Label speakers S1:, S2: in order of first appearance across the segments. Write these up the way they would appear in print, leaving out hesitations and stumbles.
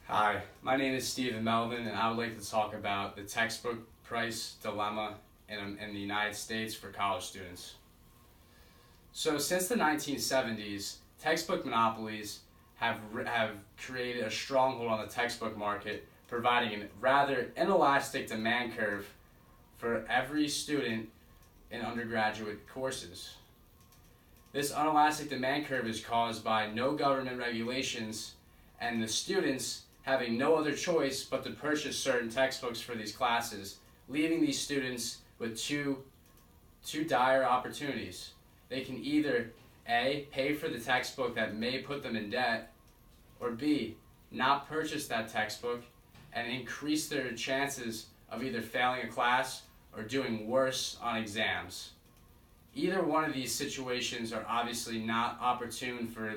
S1: Hi, my name is Stephen Melvin, and I would like to talk about the textbook price dilemma in the United States for college students. So, since the 1970s, textbook monopolies have created a stronghold on the textbook market, providing a rather inelastic demand curve for every student in undergraduate courses. This inelastic demand curve is caused by no government regulations and the students having no other choice but to purchase certain textbooks for these classes, leaving these students with two dire opportunities. They can either A, pay for the textbook that may put them in debt, or B, not purchase that textbook and increase their chances of either failing a class or doing worse on exams. Either one of these situations are obviously not opportune for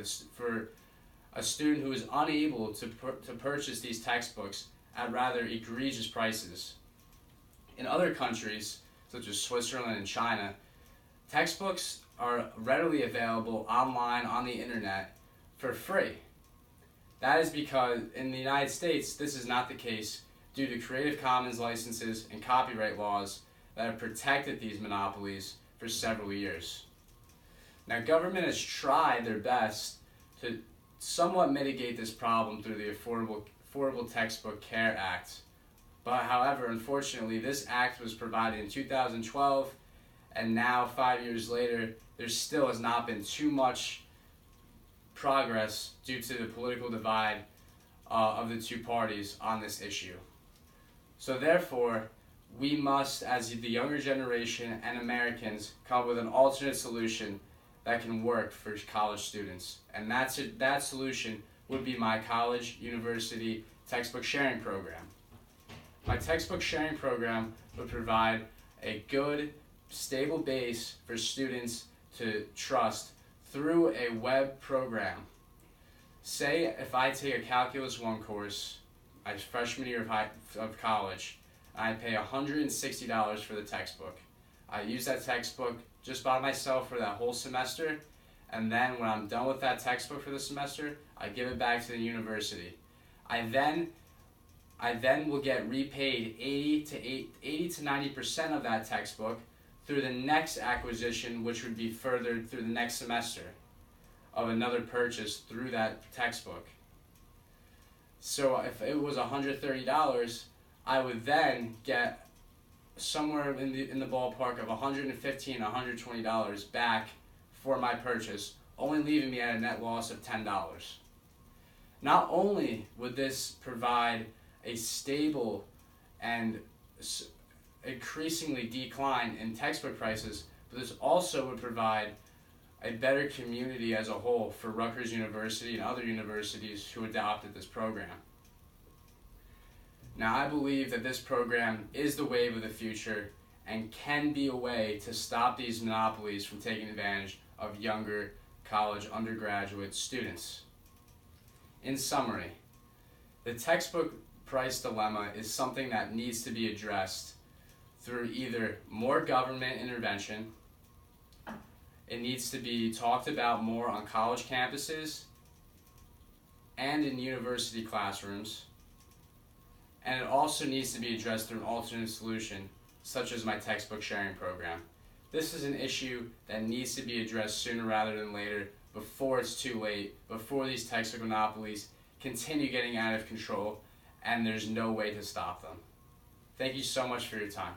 S1: a student who is unable to purchase these textbooks at rather egregious prices. In other countries, such as Switzerland and China, textbooks are readily available online on the internet for free. That is because in the United States, this is not the case due to Creative Commons licenses and copyright laws that have protected these monopolies for several years. Now, government has tried their best to somewhat mitigate this problem through the Affordable Textbook Care Act. But however, unfortunately, this act was provided in 2012, and now 5 years later, there still has not been too much progress due to the political divide of the two parties on this issue. So therefore, we must, as the younger generation and Americans, come up with an alternate solution that can work for college students. And that solution would be my college university textbook sharing program. My textbook sharing program would provide a good, stable base for students to trust through a web program. Say if I take a Calculus 1 course, my freshman year of college, I pay $160 for the textbook. I use that textbook just by myself for that whole semester, and then when I'm done with that textbook for the semester, I give it back to the university. I then will get repaid 80 to 90% of that textbook through the next acquisition, which would be furthered through the next semester of another purchase through that textbook. So if it was $130, I would then get somewhere in the ballpark of $115, $120 back for my purchase, only leaving me at a net loss of $10. Not only would this provide a stable and increasingly decline in textbook prices, but this also would provide a better community as a whole for Rutgers University and other universities who adopted this program. Now, I believe that this program is the wave of the future and can be a way to stop these monopolies from taking advantage of younger college undergraduate students. In summary, the textbook price dilemma is something that needs to be addressed through either more government intervention, it needs to be talked about more on college campuses and in university classrooms, and it also needs to be addressed through an alternate solution, such as my textbook sharing program. This is an issue that needs to be addressed sooner rather than later, before it's too late, before these textbook monopolies continue getting out of control and there's no way to stop them. Thank you so much for your time.